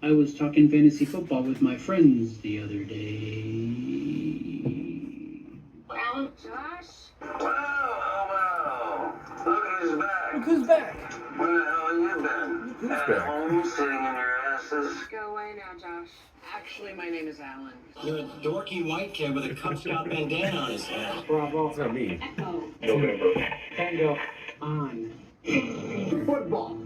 I was talking fantasy football with my friends the other day. Well, Josh? Wow! Look who's back. Look who's back. Where the hell have you been? Look who's At back. home, sitting in your asses. Go away now, Josh. Actually, my name is Alan. You're a dorky white kid with a Cub Scout bandana on his head. Bravo. It's not me. Echo. November. Tango. On. Football.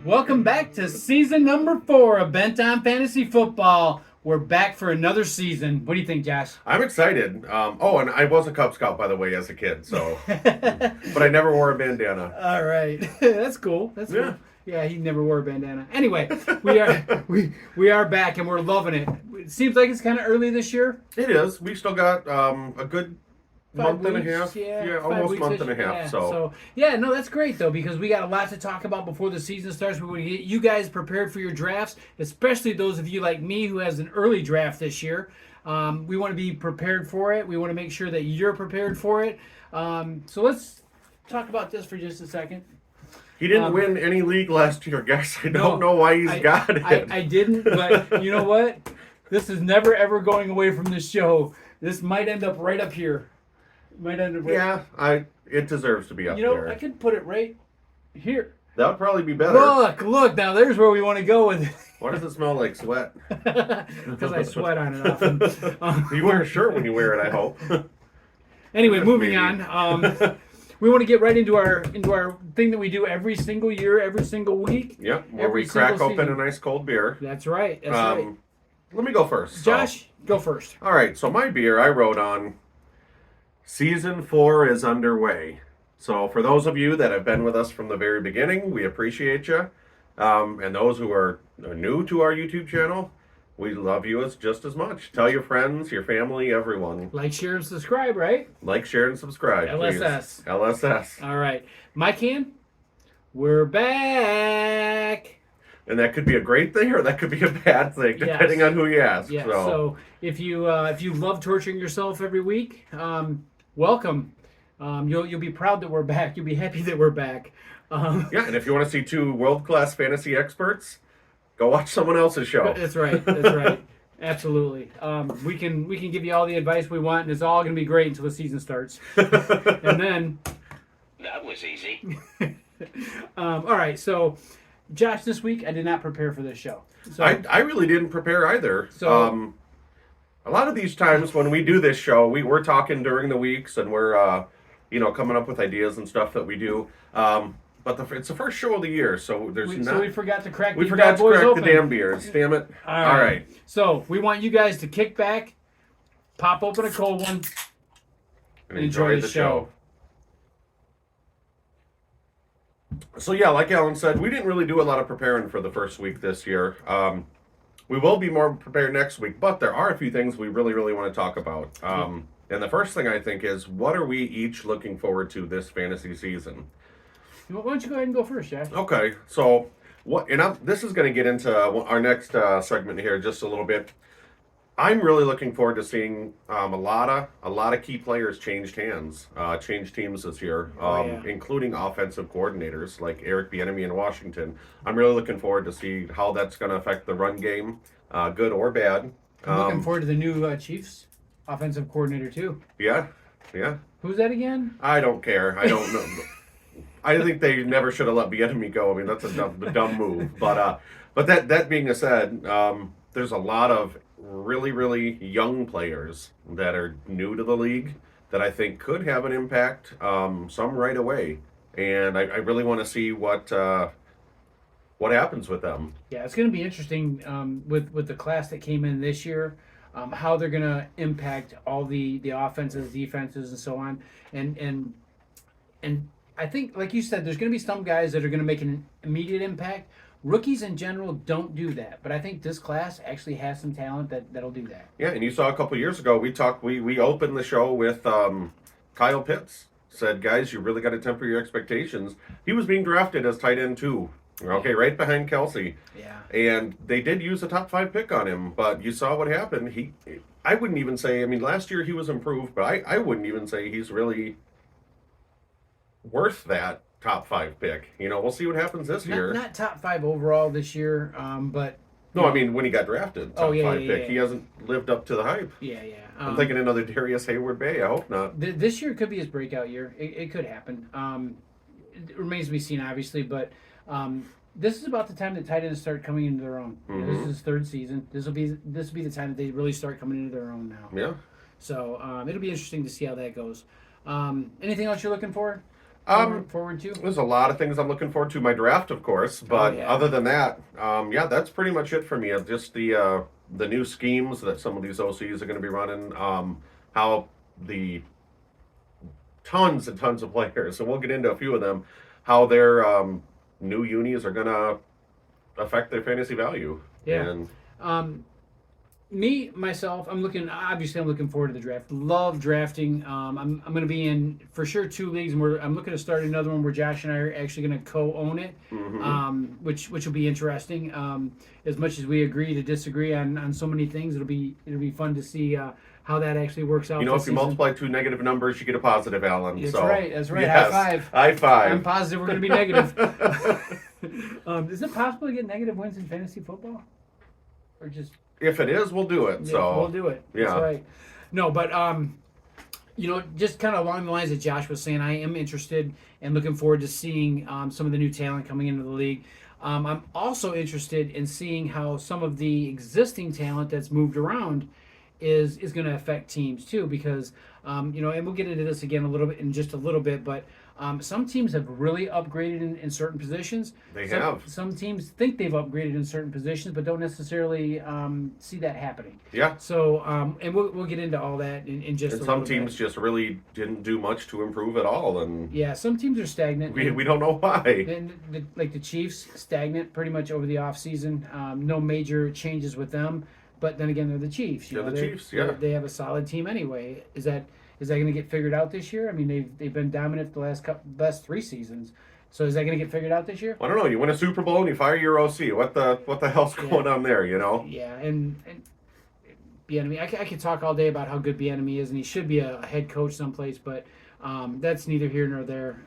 Welcome back to season number 4 of Bent on Fantasy Football. We're back for another season. What do you think, Josh? I'm excited. And I was a Cub Scout, by the way, as a kid. So, but I never wore a bandana. All right, that's cool. That's Yeah. cool. Yeah, he never wore a bandana. Anyway, we are back and we're loving it. It seems like it's kind of early this year. It is. We still got a good 5 month and a weeks, half. Yeah, 5 almost weeks-ish. month and a half. Yeah, So yeah, no, that's great though because we got a lot to talk about before the season starts. We want to get you guys prepared for your drafts, especially those of you like me who has an early draft this year. We want to be prepared for it. We want to make sure that you're prepared for it. So let's talk about this for just a second. he didn't win any league last year, guys. I No, don't know why he's got it. I didn't, but you know what? This is never ever going away from this show. This might end up right up here. Might end up right. Yeah, it deserves to be up You know, there. I could put it right here. That would probably be better. Look, now there's where we want to go with it. Why does it smell like sweat? Because I sweat on it often. You wear a shirt when you wear it, I hope. Anyway, moving Maybe. on. We want to get right into our thing that we do every single year, every single week. Yep, where Every we crack single open season. a nice cold beer. That's right. That's right. Let me go first. So- Josh, go first. All right, so my beer I wrote on Season 4 is underway. So for those of you that have been with us from the very beginning, we appreciate you. And those who are new to our YouTube channel, we love you just as much. Tell your friends, your family, everyone. Like, share, and subscribe, right? Like, share, and subscribe, please. LSS. LSS. All right. My can, we're back. And that could be a great thing or that could be a bad thing, Yes. depending on who you ask. Yeah. So, So if you love torturing yourself every week, welcome. You'll be proud that we're back. You'll be happy that we're back. yeah, and if you want to see two world-class fantasy experts, go watch someone else's show. That's right. That's right. Absolutely. We can give you all the advice we want, and it's all going to be great until the season starts. And then, That was easy. all right. So, Josh, this week I did not prepare for this show. So I really didn't prepare either. So- A lot of these times when we do this show, we're talking during the weeks and we're coming up with ideas and stuff that we do. But it's the first show of the year, so there's we forgot to crack. we these forgot bad to boys crack open. the damn beers. Damn it! All right. So we want you guys to kick back, pop open a cold one, And enjoy the show. So yeah, like Alan said, we didn't really do a lot of preparing for the first week this year. We will be more prepared next week, but there are a few things we really, really want to talk about. And the first thing I think is, what are we each looking forward to this fantasy season? Why don't you go ahead and go first, Josh? Okay, so this is going to get into our next segment here just a little bit. I'm really looking forward to seeing a lot of key players change hands, change teams this year, Yeah. including offensive coordinators like Eric Bieniemy in Washington. I'm really looking forward to see how that's going to affect the run game, good or bad. I'm looking forward to the new Chiefs offensive coordinator too. Yeah. Who's that again? I don't care. I don't know. I think they never should have let Bieniemy go. I mean, that's a dumb move. But that being said, there's a lot of really, really young players that are new to the league that I think could have an impact, some right away. And I really want to see what happens with them. Yeah, it's going to be interesting with the class that came in this year, how they're going to impact all the offenses, defenses, and so on. And I think, like you said, there's going to be some guys that are going to make an immediate impact. Rookies in general don't do that, but I think this class actually has some talent that'll do that. Yeah, and you saw a couple years ago, we opened the show with Kyle Pitts. Said, guys, you really got to temper your expectations. He was being drafted as tight end 2 Okay, right behind Kelsey. Yeah. And they did use a top 5 pick on him, but you saw what happened. I wouldn't even say, I mean, last year he was improved, but I wouldn't even say he's really worth that top 5 pick. You know, we'll see what happens this year. Not top 5 overall this year, but. No, I mean, when he got drafted, top 5 pick, yeah. he hasn't lived up to the hype. Yeah. I'm thinking another Darius Hayward Bay. I hope not. This year could be his breakout year. It could happen. It remains to be seen, obviously, but this is about the time that tight ends start coming into their own. You know, this is his 3rd season. This will be the time that they really start coming into their own now. Yeah. So it'll be interesting to see how that goes. Anything else you're looking for? Forward to? There's a lot of things I'm looking forward to. My draft, of course, but other than that, yeah, that's pretty much it for me. Just the new schemes that some of these OCs are going to be running, how the tons and tons of players, and we'll get into a few of them, how their new unis are going to affect their fantasy value. Yeah. And Myself, I'm looking forward to the draft. Love drafting. I'm going to be in for sure 2 leagues, and I'm looking to start another one where Josh and I are actually going to co-own it, which will be interesting. As much as we agree to disagree on so many things, it'll be fun to see how that actually works out. you know, if you multiply 2 negative numbers, you get a positive, Alan. That's so, right. That's right. Yes. High five. High five. I'm positive we're going to be negative. Is it possible to get negative wins in fantasy football, or just? If it is, we'll do it. Yeah, So we'll do it. That's right. No, but you know, just kind of along the lines that Josh was saying, I am interested and looking forward to seeing some of the new talent coming into the league. I'm also interested in seeing how some of the existing talent that's moved around is going to affect teams too, because you know, and we'll get into this again a little bit in just a little bit, but some teams have really upgraded in certain positions. Some teams think they've upgraded in certain positions, but don't necessarily see that happening. Yeah. So, and we'll get into all that in just. And a some little teams bit. just really didn't do much to improve at all, and Yeah, some teams are stagnant. we don't know why. And like the Chiefs, stagnant pretty much over the offseason. No major changes with them, but then again, they're the Chiefs. They're the Chiefs, yeah. They have a solid team anyway. Is that going to get figured out this year? I mean, they've been dominant the last 3 seasons. So is that going to get figured out this year? I don't know. You win a Super Bowl and you fire your OC. What the hell's going on there? You know? Yeah, and Bieniemy. I could talk all day about how good Bieniemy is, and he should be a head coach someplace, but that's neither here nor there.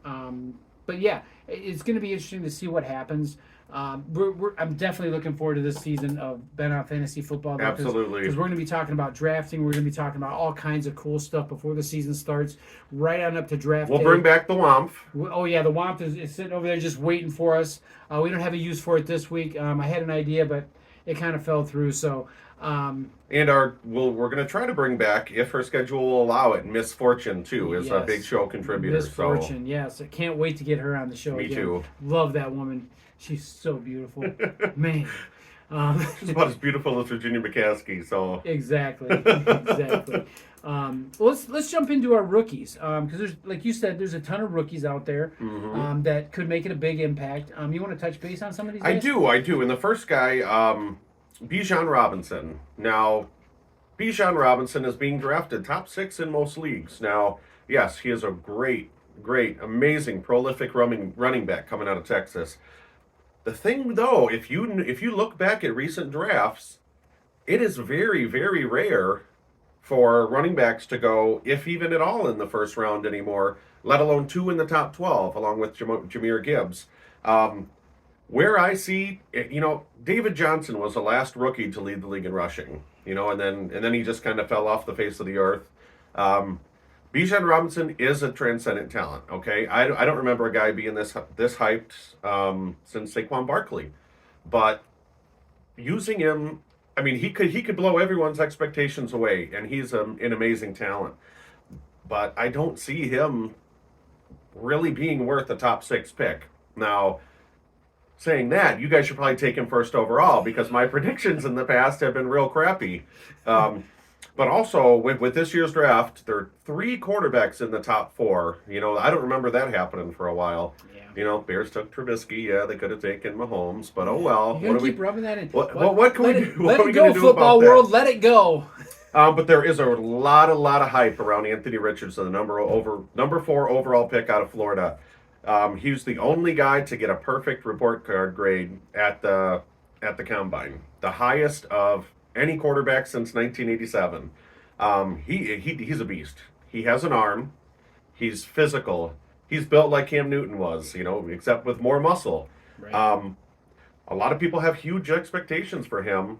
But yeah, it's going to be interesting to see what happens. I'm definitely looking forward to this season of Ben on Fantasy Football. Absolutely. Because we're going to be talking about drafting. We're going to be talking about all kinds of cool stuff before the season starts, right on up to draft We'll day. bring back the WOMP. Oh, yeah, the WOMP is sitting over there just waiting for us. We don't have a use for it this week. I had an idea, but it kind of fell through. So, And we're going to try to bring back, if her schedule will allow it, Miss Fortune, too, is a Yes. big show contributor. Miss Fortune, yes. I can't wait to get her on the show Me again. too. Love that woman. She's so beautiful. Man. She's about as beautiful as Virginia McCaskey, so. Exactly. Well, let's jump into our rookies, because there's, like you said, there's a ton of rookies out there that could make it a big impact. You want to touch base on some of these guys? I do. And the first guy, Bijan Robinson. Now, Bijan Robinson is being drafted top 6 in most leagues. Now, yes, he is a great, amazing, prolific running back coming out of Texas. The thing, though, if you look back at recent drafts, it is very, very rare for running backs to go, if even at all, in the first round anymore, let alone 2 in the top 12, along with Jahmyr Gibbs. Where I see, David Johnson was the last rookie to lead the league in rushing, and then he just kind of fell off the face of the earth. Bijan Robinson is a transcendent talent. Okay, I don't remember a guy being this hyped since Saquon Barkley, but using him, I mean, he could blow everyone's expectations away, and he's an amazing talent. But I don't see him really being worth a top 6 pick. Now, saying that, you guys should probably take him first overall, because my predictions in the past have been real crappy. But also, with this year's draft, there are 3 quarterbacks in the top 4. I don't remember that happening for a while. Yeah. Bears took Trubisky. Yeah, they could have taken Mahomes, but oh well. You're going to keep rubbing that in. What can we do? Let What are it we going go, to do football about world. Let it go. But there is a lot of hype around Anthony Richardson, the number 4 overall pick out of Florida. He was the only guy to get a perfect report card grade at the combine, the highest of any quarterback since 1987. He's a beast. He has an arm. He's physical. He's built like Cam Newton was, except with more muscle. Right. A lot of people have huge expectations for him.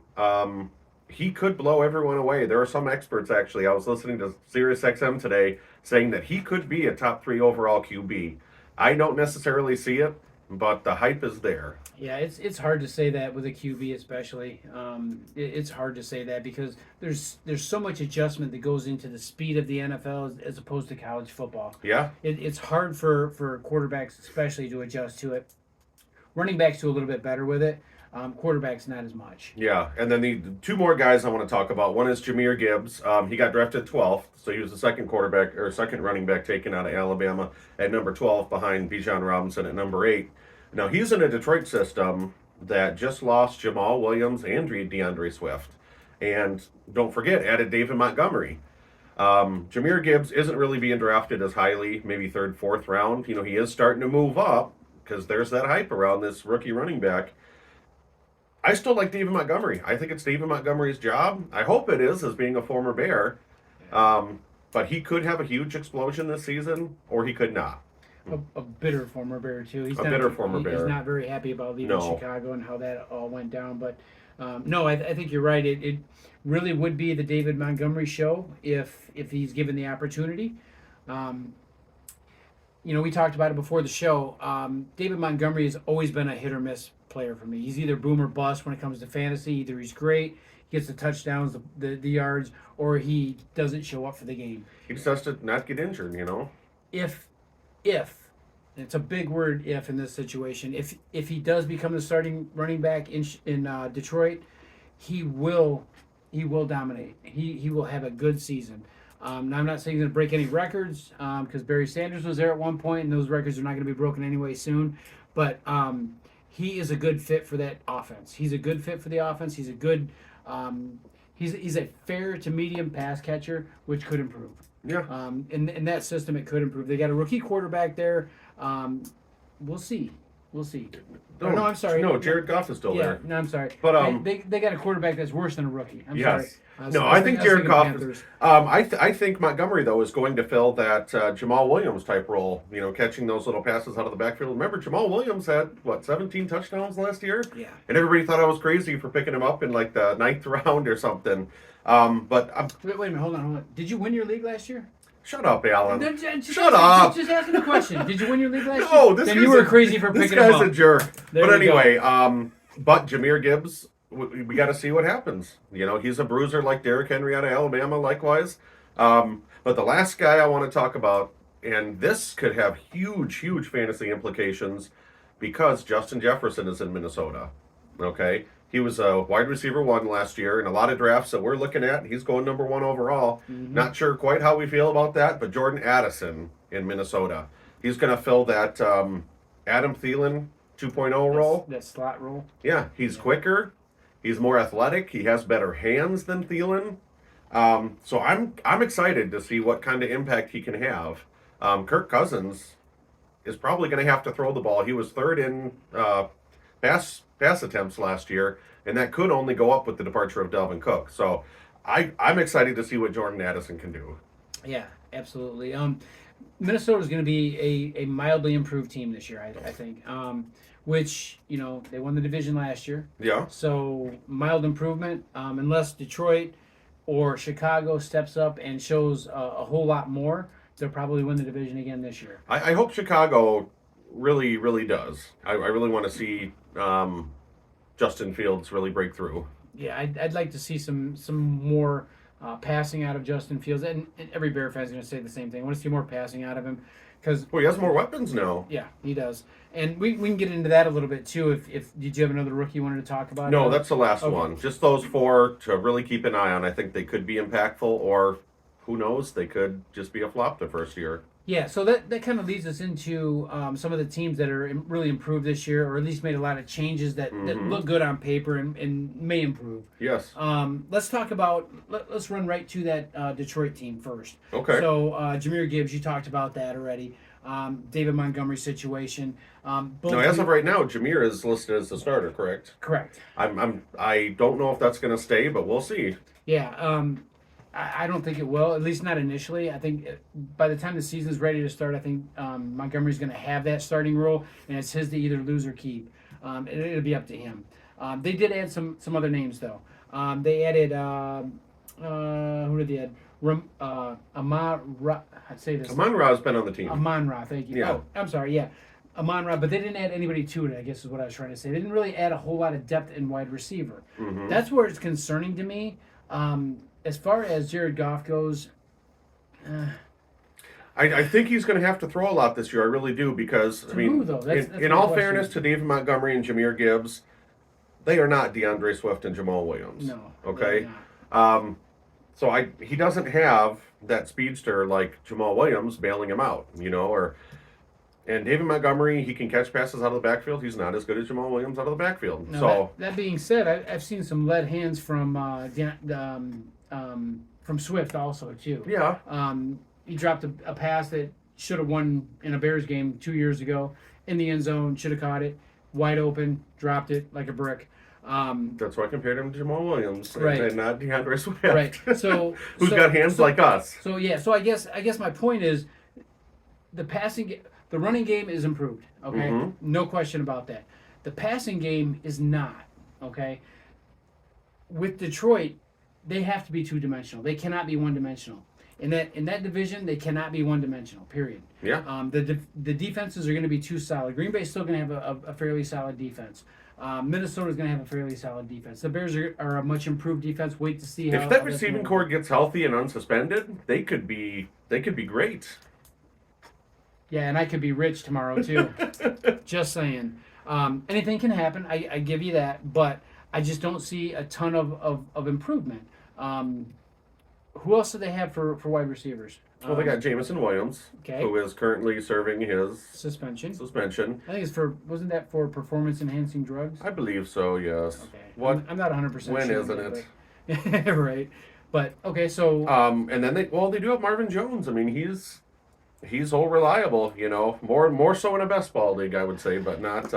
He could blow everyone away. There are some experts, actually. I was listening to SiriusXM today saying that he could be a top 3 overall QB. I don't necessarily see it, but the hype is there. Yeah, it's hard to say that with a QB especially. It's hard to say that because there's so much adjustment that goes into the speed of the NFL as opposed to college football. Yeah. It's hard for quarterbacks especially to adjust to it. Running backs do a little bit better with it. Quarterbacks not as much. Yeah, and then the 2 more guys I want to talk about. One is Jahmyr Gibbs. He got drafted 12th, so he was the second running back taken out of Alabama at number 12 behind Bijan Robinson at number 8. Now, he's in a Detroit system that just lost Jamal Williams and DeAndre Swift. And don't forget, added David Montgomery. Jahmyr Gibbs isn't really being drafted as highly, maybe 3rd, 4th round. He is starting to move up because there's that hype around this rookie running back. I still like David Montgomery. I think it's David Montgomery's job. I hope it is, as being a former Bear. But he could have a huge explosion this season, or he could not. A bitter former Bear too. He's Bear. He's not very happy about leaving Chicago and how that all went down. But no, I think you're right. It really would be the David Montgomery show if he's given the opportunity. We talked about it before the show. David Montgomery has always been a hit or miss player for me. He's either boom or bust when it comes to fantasy. Either he's great, gets the touchdowns, the yards, or he doesn't show up for the game. He just has to not get injured, If it's a big word, if in this situation, if he does become the starting running back in Detroit, he will dominate. He will have a good season. Now, I'm not saying he's going to break any records because Barry Sanders was there at one point, and those records are not going to be broken anyway soon. But he is a good fit for that offense. He's a good fit for the offense. He's a good he's a fair to medium pass catcher, which could improve. Yeah. In that system, it could improve. They got a rookie quarterback there. We'll see. No, I'm sorry. No, Jared Goff is still there. No, I'm sorry. But they got a quarterback that's worse than a rookie. I'm yes. sorry. I think Jared Goff is. I think Montgomery though is going to fill that Jamal Williams type role. Catching those little passes out of the backfield. Remember, Jamal Williams had 17 touchdowns last year. Yeah. And everybody thought I was crazy for picking him up in like the 9th round or something. Wait a minute. Hold on. Did you win your league last year? Shut up, Alan. Shut up. Just asking a question. Did you win your league last year? No, then you were crazy for picking him up. This guy's a jerk. There But we go. anyway, but Jahmyr Gibbs, we got to see what happens. He's a bruiser like Derrick Henry out of Alabama, likewise. But the last guy I want to talk about, and this could have huge fantasy implications because Justin Jefferson is in Minnesota. Okay? He was a wide receiver 1 last year in a lot of drafts that we're looking at. He's going number 1 overall. Mm-hmm. Not sure quite how we feel about that, but Jordan Addison in Minnesota. He's going to fill that Adam Thielen 2.0 role. That slot role. Yeah, he's quicker. He's more athletic. He has better hands than Thielen. So I'm excited to see what kind of impact he can have. Kirk Cousins is probably going to have to throw the ball. He was 3rd in pass attempts last year, and that could only go up with the departure of Dalvin Cook. So I'm excited to see what Jordan Addison can do. Yeah, absolutely. Minnesota's going to be a mildly improved team this year, I think. Which, they won the division last year. Yeah. So mild improvement, unless Detroit or Chicago steps up and shows a whole lot more, they'll probably win the division again this year. I hope Chicago really does. I really want to see Justin Fields really break through. Yeah, I'd like to see some more passing out of Justin Fields, and every Bear fan is going to say the same thing. I want to see more passing out of him because Well, he has more weapons now. yeah, he does. And we can get into that a little bit too. If did you have another rookie you wanted to talk about? No, that's the last Okay. one. Just those 4 to really keep an eye on. I think they could be impactful, or who knows, they could just be a flop the first year. Yeah, so that kind of leads us into some of the teams that are really improved this year, or at least made a lot of changes that look good on paper and may improve. Yes. Let's talk about, let's run right to that Detroit team first. Okay. So Jameer Gibbs, you talked about that already. David Montgomery's situation. Both Now, as of right now, Jameer is listed as the starter, correct? Correct. I don't know if that's going to stay, but we'll see. Yeah. I don't think it will, at least not initially. I think by the time the season's ready to start, I think Montgomery's going to have that starting role, and it's his to either lose or keep. It'll be up to him. They did add some other names, though. They added, who did they add? I'd say this. Amon Ra's been on the team. Amon Ra, thank you. Yeah. Oh, I'm sorry, yeah. Amon Ra, but they didn't add anybody to it, I guess is what I was trying to say. They didn't really add a whole lot of depth in wide receiver. Mhm. That's where it's concerning to me. As far as Jared Goff goes, I think he's going to have to throw a lot this year. I really do, because To I mean, who, though? That's in my all question. fairness to David Montgomery and Jameer Gibbs, they are not DeAndre Swift and Jamal Williams. no. Okay. they're not. So he doesn't have that speedster like Jamal Williams bailing him out, and David Montgomery, he can catch passes out of the backfield. He's not as good as Jamal Williams out of the backfield. Now, So that being said, I've seen some lead hands from Swift also too. yeah, He dropped a pass that should have won in a Bears game 2 years ago in the end zone. Should have caught it, wide open, dropped it like a brick. that's why I compared him to Jamal Williams, Right. and not DeAndre Swift, Right. So who's got hands like us. So yeah. So I guess my point is, the running game is improved. Okay, Mhm. no question about that. The passing game is not. Okay. With Detroit, they have to be two-dimensional. They cannot be one-dimensional. In that division, they cannot be one-dimensional. Period. Yeah. The defenses are going to be too solid. Green Bay's still going to have a fairly solid defense. Minnesota's going to have a fairly solid defense. The Bears are a much improved defense. Wait to see how If that how that's receiving gonna core work. gets healthy and unsuspended, they could be great. Yeah, and I could be rich tomorrow too. Just saying. Anything can happen. I give you that, but I just don't see a ton of improvement. Who else do they have for wide receivers? Well, they got Jamison Williams, Okay. who is currently serving his Suspension. suspension. I think it's wasn't that for performance enhancing drugs? I believe so, yes. Okay. What? I'm not 100% When sure. isn't it? But, right. But okay, so And then they do have Marvin Jones. I mean, he's all reliable, more so in a best ball league, I would say, but not.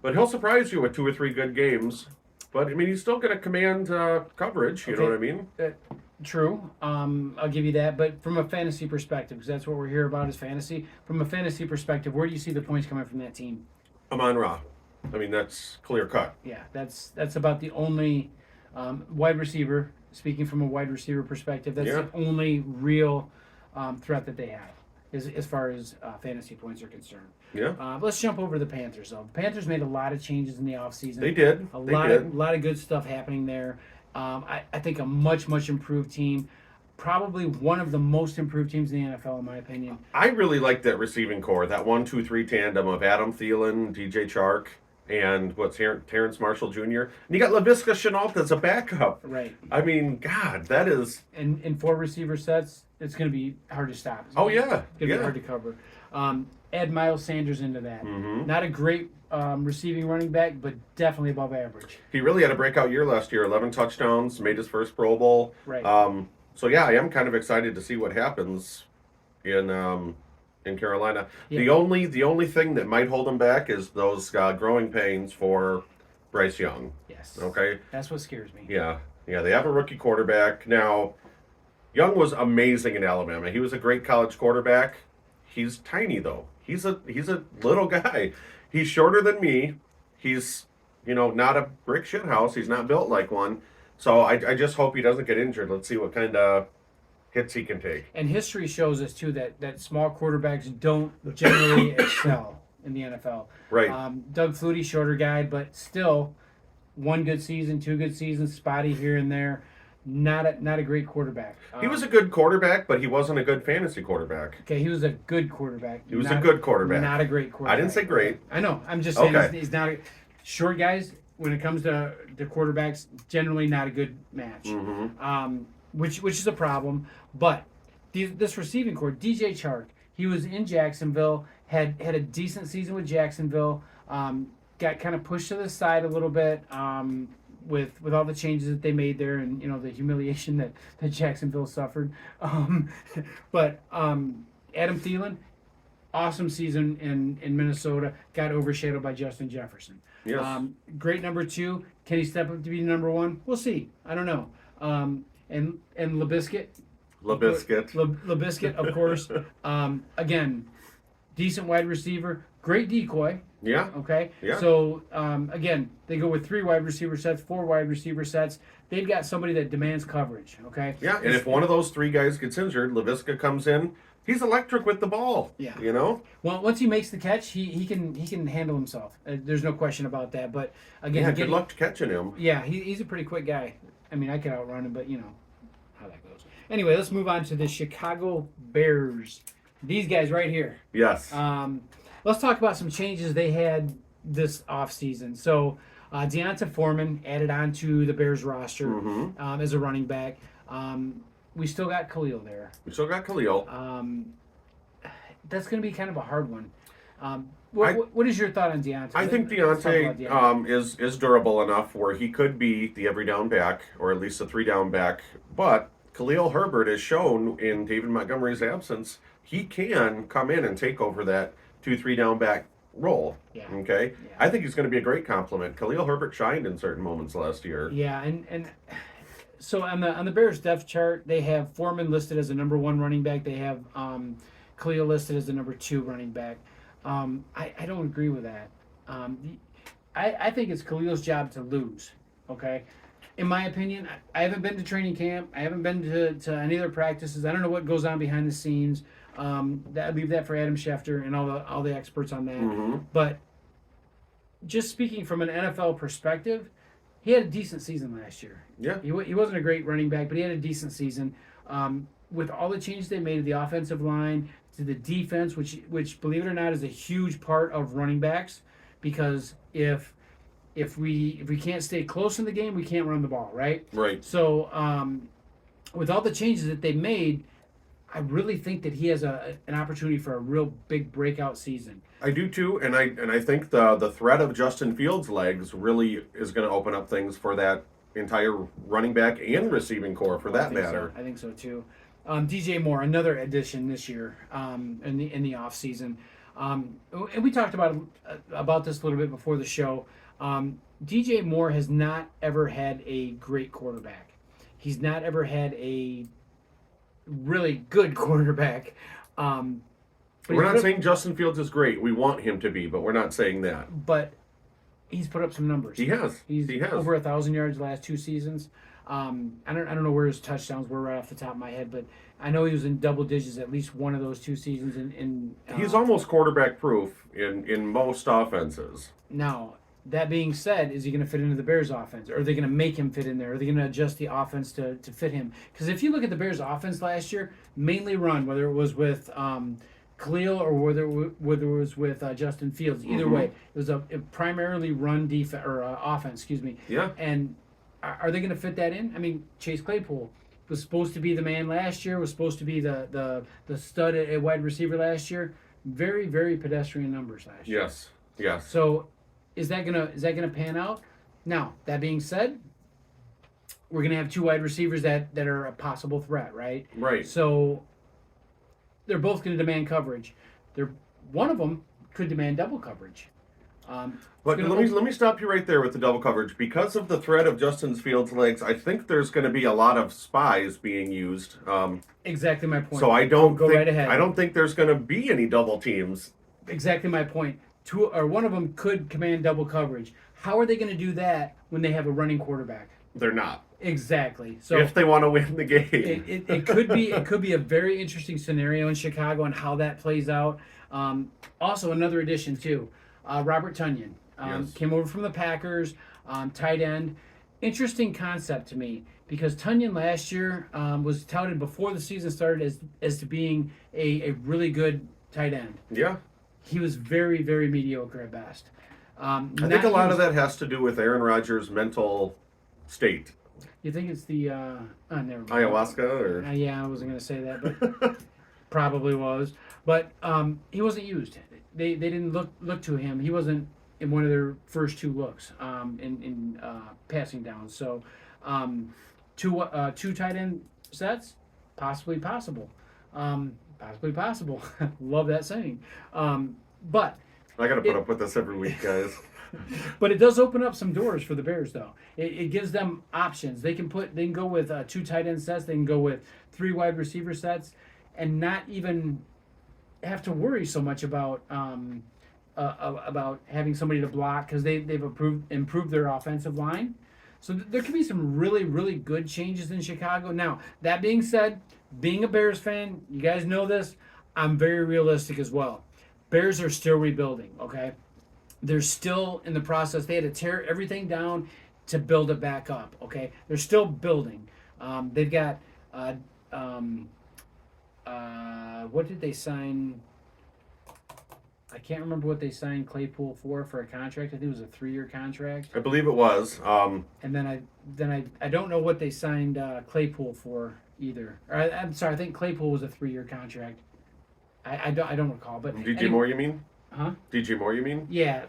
But he'll surprise you with 2 or 3 good games. But I mean, he's still going to command coverage. You know Okay. what I mean? true. I'll give you that. But from a fantasy perspective, because that's what we're here about is fantasy. From a fantasy perspective, where do you see the points coming from that team? Amon Ra. I mean, that's clear cut. Yeah, that's about the only wide receiver. Speaking from a wide receiver perspective, that's Yeah. the only real threat that they have, as far as fantasy points are concerned. Yeah, Let's jump over to the Panthers, though. The Panthers made a lot of changes in the offseason. they did. A They lot did. of good stuff happening there. I think a much improved team. Probably one of the most improved teams in the NFL, in my opinion. I really like that receiving core, that 1-2-3 tandem of Adam Thielen, DJ Chark, and Terrence Marshall Jr. And you got Laviska Shenault as a backup. Right. I mean, God, that is. And in 4 receiver sets, it's going to be hard to stop. It's Oh, yeah. going to be Yeah. hard to cover. Add Miles Sanders into that. Mhm. Not a great receiving running back, but definitely above average. He really had a breakout year last year. 11 touchdowns, made his first Pro Bowl. Right. So yeah, I am kind of excited to see what happens in Carolina. Yeah. The only thing that might hold him back is those growing pains for Bryce Young. Yes. Okay. That's what scares me. Yeah. They have a rookie quarterback now. Young was amazing in Alabama. He was a great college quarterback. He's tiny though. He's a little guy. He's shorter than me. He's not a brick shit house. He's not built like one. So I just hope he doesn't get injured. Let's see what kind of hits he can take. And history shows us too that small quarterbacks don't generally excel in the NFL. Right. Doug Flutie, shorter guy, but still 1 good season, 2 good seasons, spotty here and there. Not a great quarterback. He was a good quarterback, but he wasn't a good fantasy quarterback. Okay, he was a good quarterback. He was a good quarterback. Not a great quarterback. I didn't say great. I know. I'm just saying Okay. he's not short guys. When it comes to the quarterbacks, generally not a good match. Mm-hmm. Which is a problem. But this receiving core, DJ Chark, he was in Jacksonville, had a decent season with Jacksonville, got kind of pushed to the side a little bit with all the changes that they made there, and the humiliation that Jacksonville suffered. But Adam Thielen, awesome season in Minnesota, got overshadowed by Justin Jefferson. Yes. Great number 2. Can he step up to be number 1? We'll see. I don't know. And LaBiscuit. LaBiscuit, of course. Again, decent wide receiver, great decoy. Yeah. Okay. Yeah. So again, they go with 3 wide receiver sets, 4 wide receiver sets. They've got somebody that demands coverage. Okay. Yeah, and if one of those 3 guys gets injured, LaVisca comes in. He's electric with the ball. Yeah. Well, once he makes the catch, he can handle himself. There's no question about that. But again, yeah, good luck catching him. Yeah, he's a pretty quick guy. I mean, I could outrun him, but how that goes. Anyway, let's move on to the Chicago Bears. These guys right here. Yes. Let's talk about some changes they had this offseason. So, Deonta Foreman added on to the Bears roster as a running back. We still got Khalil there. That's going to be kind of a hard one. What is your thought on Deonta? I think Let's talk about Deontay is durable enough where he could be the every down back or at least a 3 down back. But Khalil Herbert has shown in David Montgomery's absence, he can come in and take over that 2-3 down back role. Yeah. Okay. Yeah. I think he's going to be a great compliment. Khalil Herbert shined in certain moments last year. Yeah, and so on the Bears depth chart, they have Foreman listed as a number 1 running back. They have Khalil listed as the number 2 running back. I don't agree with that. I think it's Khalil's job to lose. Okay. In my opinion, I haven't been to training camp. I haven't been to any other practices. I don't know what goes on behind the scenes. I leave that for Adam Schefter and all the experts on that. But just speaking from an NFL perspective, he had a decent season last year. Yeah. He wasn't a great running back, but he had a decent season. With all the changes they made to the offensive line, to the defense, which believe it or not is a huge part of running backs, because if we can't stay close in the game, we can't run the ball, right? Right. So with all the changes that they made, I really think that he has an opportunity for a real big breakout season. I do too, and I think the threat of Justin Fields' legs really is going to open up things for that entire running back and receiving core for that matter. I think so too. DJ Moore, another addition this year in the off season, and we talked about this a little bit before the show. DJ Moore has not ever had a great quarterback. He's not ever had a really good quarterback. We're not saying Justin Fields is great. We want him to be, but we're not saying that. But he's put up some numbers. He has. He's He has. over 1,000 yards the last 2 seasons. I don't know where his touchdowns were right off the top of my head, but I know he was in double digits at least one of those 2 seasons. He's almost quarterback proof in most offenses. Now, that being said, is he going to fit into the Bears offense? Or are they going to make him fit in there? Are they going to adjust the offense to fit him? Because if you look at the Bears offense last year, mainly run, whether it was with Khalil or whether it was with Justin Fields, either way, it was a primarily run defense or offense, excuse me. Yeah. And are they going to fit that in? I mean, Chase Claypool was supposed to be the man last year, was supposed to be the stud at wide receiver last year. Very, very pedestrian numbers last year. Yes. So is that gonna pan out? Now, that being said, we're gonna have 2 wide receivers that are a possible threat, right? Right. So they're both gonna demand coverage. One of them could demand double coverage. But let me stop you right there with the double coverage. Because of the threat of Justin Fields' legs, I think there's going to be a lot of spies being used. Exactly my point. So I don't go right ahead. I don't think there's going to be any double teams. Exactly my point. 2 or one of them could command double coverage. How are they going to do that when they have a running quarterback? They're not. Exactly. So if they want to win the game, it could be a very interesting scenario in Chicago and how that plays out. Also, another addition too, Robert Tonyan came over from the Packers, tight end. Interesting concept to me because Tonyan last year was touted before the season started as to being a really good tight end. Yeah. He was very, very mediocre at best. I think a lot of that has to do with Aaron Rodgers' mental state. You think it's the never mind. Ayahuasca or Yeah, I wasn't gonna say that, but probably was. But he wasn't used. They didn't look to him. He wasn't in one of their first two looks in passing down. So two tight end sets, possibly possible. Possibly possible. Love that saying. But I got to put up with this every week, guys. But it does open up some doors for the Bears, though. It gives them options. They can go with two tight end sets. They can go with 3 wide receiver sets, and not even have to worry so much about having somebody to block because they've improved their offensive line. So there could be some really, really good changes in Chicago. Now, that being said, being a Bears fan, you guys know this, I'm very realistic as well. Bears are still rebuilding, okay? They're still in the process. They had to tear everything down to build it back up, okay? They're still building. They've got, what did they sign? I can't remember what they signed Claypool for a contract. I think it was a 3-year contract. I believe it was. And then I don't know what they signed Claypool for either. I'm sorry, I think Claypool was a 3-year contract. I don't recall, but DJ anyway. Moore, you mean? Huh? DJ Moore, you mean? Yeah,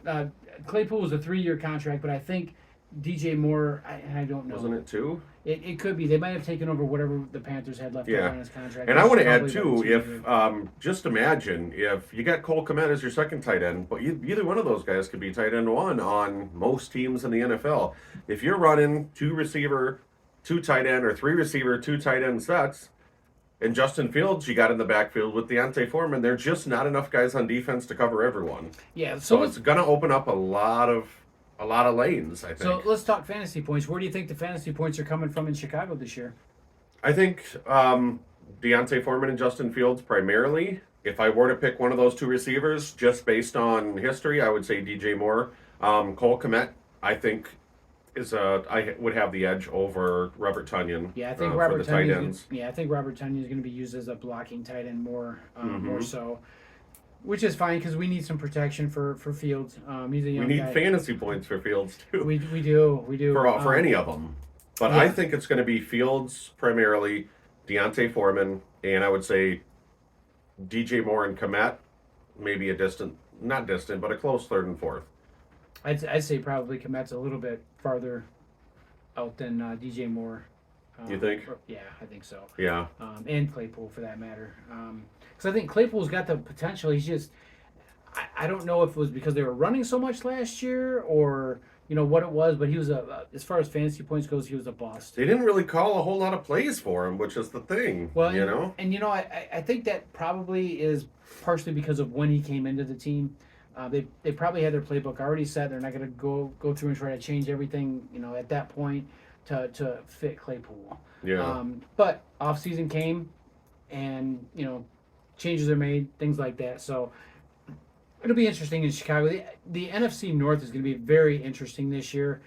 Claypool was a 3-year contract, but I think DJ Moore, I don't know. Wasn't it 2? It could be. They might have taken over whatever the Panthers had left over on his contract. And I want to add Probably too, about if just imagine if you got Cole Kmet as your second tight end, but either one of those guys could be tight end 1 on most teams in the NFL. If you're running 2 receiver, 2 tight end, or 3 receiver, 2 tight end sets, and Justin Fields you got in the backfield with Deontay Foreman, there's just not enough guys on defense to cover everyone. Yeah, So it's going to open up a lot of lanes, I think. So let's talk fantasy points. Where do you think the fantasy points are coming from in Chicago this year? I think Deontay Foreman and Justin Fields primarily. If I were to pick one of those 2 receivers, just based on history, I would say DJ Moore. Cole Kmet, I think, I would have the edge over Robert Tonyan. Yeah, I think for Robert the tight Tonyan. ends. I think Robert Tonyan is going to be used as a blocking tight end more Mm-hmm. so, which is fine because we need some protection for Fields. He's a young We need guy. fantasy points for Fields too. We do. For any of them. But yeah. I think it's going to be Fields primarily, Deontay Foreman, and I would say DJ Moore and Kmet, maybe not distant, but a close 3rd and 4th. I'd say probably Kmet's a little bit farther out than DJ Moore. You think? Yeah, I think so. Yeah. And Claypool for that matter. Because I think Claypool's got the potential. He's just, I don't know if it was because they were running so much last year or what it was, but he was as far as fantasy points goes, he was a bust. They didn't really call a whole lot of plays for him, which is the thing. Well, And I think that probably is partially because of when he came into the team. They probably had their playbook already set. They're not going to go through and try to change everything, at that point to fit Claypool. Yeah. But off-season came, and changes are made, things like that. So it'll be interesting in Chicago. The NFC North is going to be very interesting this year.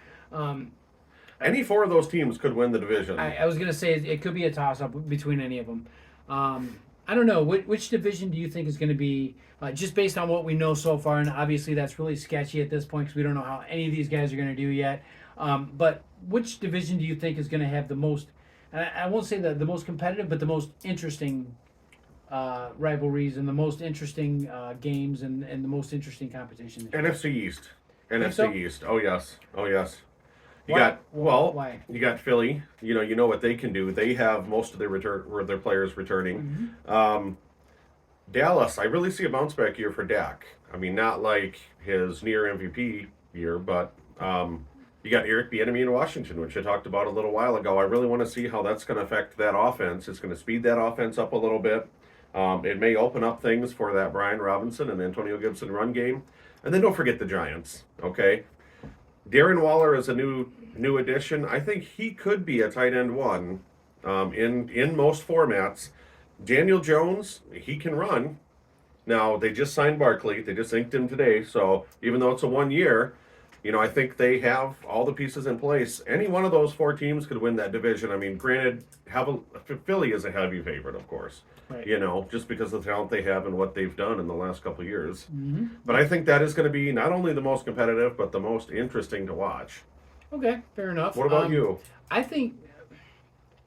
Any 4 of those teams could win the division. I was going to say it could be a toss-up between any of them. I don't know. Which division do you think is going to be, just based on what we know so far, and obviously that's really sketchy at this point because we don't know how any of these guys are going to do yet. But which division do you think is going to have the most, I won't say the most competitive, but the most interesting rivalries and the most interesting games and the most interesting competition? NFC East. NFC so? East. Oh, yes. Why? You got Philly. You know what they can do. They have most of their players returning. Mm-hmm. Dallas, I really see a bounce back year for Dak. I mean, not like his near MVP year, but you got Eric Bieniemy in Washington, which I talked about a little while ago. I really want to see how that's going to affect that offense. It's going to speed that offense up a little bit. It may open up things for that Brian Robinson and Antonio Gibson run game. And then don't forget the Giants, okay? Darren Waller is a new addition. I think he could be a tight end 1 in most formats. Daniel Jones, he can run. Now, they just signed Barkley. They just inked him today. So even though it's a 1 year, I think they have all the pieces in place. Any one of those 4 teams could win that division. I mean, granted, Philly is a heavy favorite, of course. Right. Just because of the talent they have and what they've done in the last couple of years. Mm-hmm. But I think that is going to be not only the most competitive, but the most interesting to watch. Okay, fair enough. What about you? I think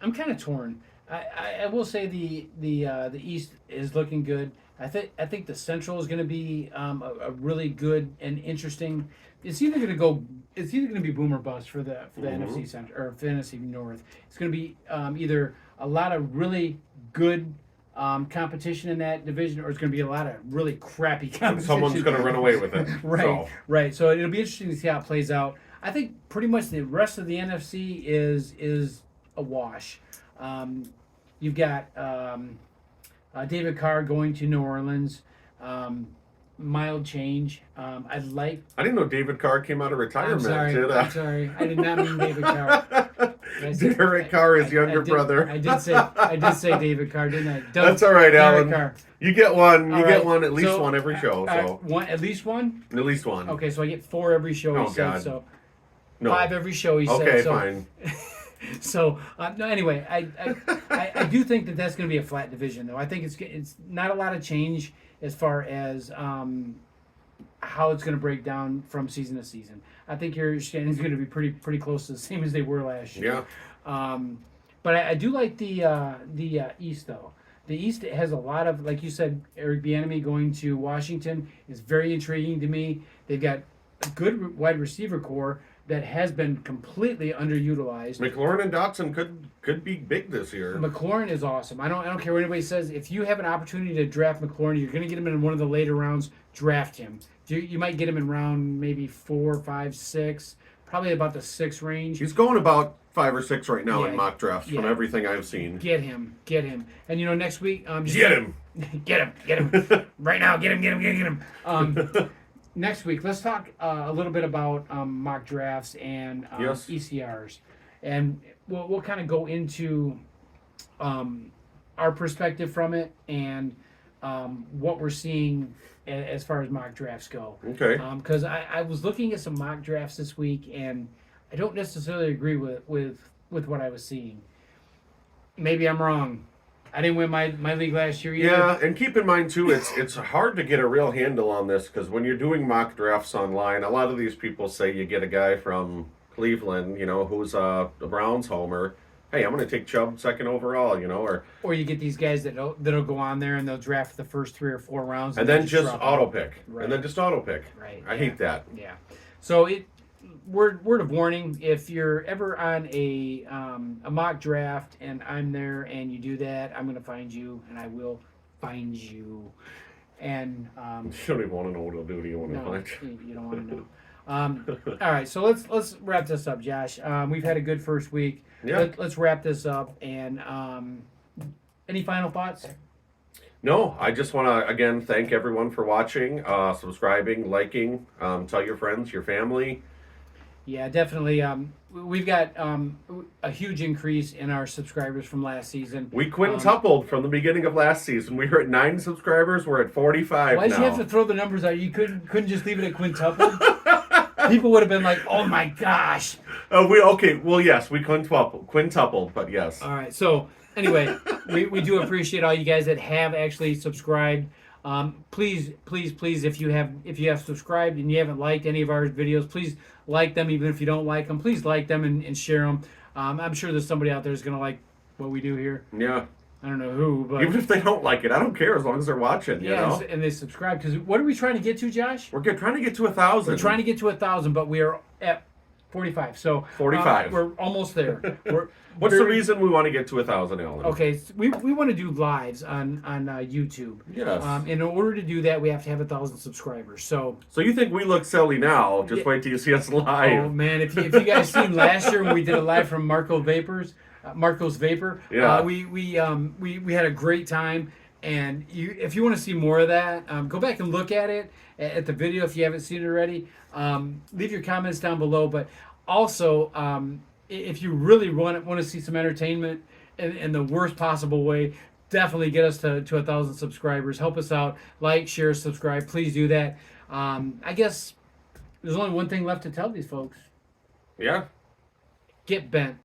I'm kind of torn. I will say the East is looking good. I think the Central is going to be a really good and interesting. It's either going to be boom or bust for the NFC Central or for the NFC North. It's going to be either a lot of really good competition in that division, or it's going to be a lot of really crappy And competition. someone's going to run away with it. Right, So. right. So it'll be interesting to see how it plays out. I think pretty much the rest of the NFC is a wash. You've got David Carr going to New Orleans. Mild change. I I didn't know David Carr came out of retirement. I'm sorry. I did not mean David Carr. Derek Carr, his younger brother. I did say David Carr, didn't I? That's all right, Derek Alan. Carr. You get one. All You right. get one. At least So, one every show. So at least one. at least one. Okay, so I get 4 every show. Oh, He said God. so. No. 5 every show. He said Okay, so. fine. So no. Anyway, I do think that that's going to be a flat division, though. I think it's not a lot of change as far as how it's going to break down from season to season. I think your standings going to be pretty close to the same as they were last year. Yeah. But I do like the East, though. The East has a lot of, like you said, Eric Bieniemy going to Washington is very intriguing to me. They've got a good wide receiver core that has been completely underutilized. McLaurin and Dotson could be big this year. McLaurin is awesome. I don't care what anybody says. If you have an opportunity to draft McLaurin, you're going to get him in one of the later rounds. Draft him. You might get him in round maybe 4, 5, 6, probably about the 6 range. He's going about 5 or 6 right now Yeah, in mock drafts from yeah. everything I've seen. Get him. And next week, Get him. get him right now. Get him. Next week, let's talk a little bit about mock drafts and Yes. ECRs, and we'll kind of go into our perspective from it and what we're seeing as far as mock drafts go. Okay. Because I was looking at some mock drafts this week, and I don't necessarily agree with what I was seeing. Maybe I'm wrong. I didn't win my league last year either. Yeah, and keep in mind too, it's hard to get a real handle on this because when you're doing mock drafts online, a lot of these people say you get a guy from Cleveland, who's a Browns homer. Hey, I'm going to take Chubb second overall, Or you get these guys that'll go on there and they'll draft the first 3 or 4 rounds, and then just drop auto out. pick, Right. and then just auto pick. Right. I hate that. Yeah. So word of warning: if you're ever on a mock draft and I'm there and you do that, I'm going to find you, and I will find you. And You don't even want to know what it'll do to you when no, it finds you don't want to know. All right, so let's wrap this up, Josh. We've had a good first week. Yeah. Let's wrap this up. And any final thoughts? No, I just want to, again, thank everyone for watching, subscribing, liking, tell your friends, your family. Yeah, definitely. We've got a huge increase in our subscribers from last season. We quintupled from the beginning of last season. We were at 9 subscribers. We're at 45 Why did now. you have to throw the numbers out? You couldn't just leave it at quintuple? People would have been like, "Oh my gosh!" Yes, we quintupled, but yes. All right. So anyway, we do appreciate all you guys that have actually subscribed. Please, if you have subscribed and you haven't liked any of our videos, please like them. Even if you don't like them, please like them and share them. I'm sure there's somebody out there who's gonna like what we do here. Yeah. I don't know who, but Even if they don't like it, I don't care as long as they're watching. You know, and they subscribe. Because what are we trying to get to, Josh? we're trying to get to 1,000. We're trying to get to 1,000, but we are at 45. So 45. we're almost there. What's the reason we want to get to 1,000, Alan? Okay, so we want to do lives on YouTube. Yes. In order to do that, we have to have 1,000 subscribers. So, So you think we look silly now? Just wait till you see us live. oh man, if you guys seen last year when we did a live from Marco's Vapor, Yeah. we had a great time. And if you want to see more of that, go back and look at it at the video if you haven't seen it already. Leave your comments down below. But also, if you really want to see some entertainment in the worst possible way, definitely get us to 1,000 subscribers. Help us out. Like, share, subscribe. Please do that. I guess there's only one thing left to tell these folks. Yeah. Get bent.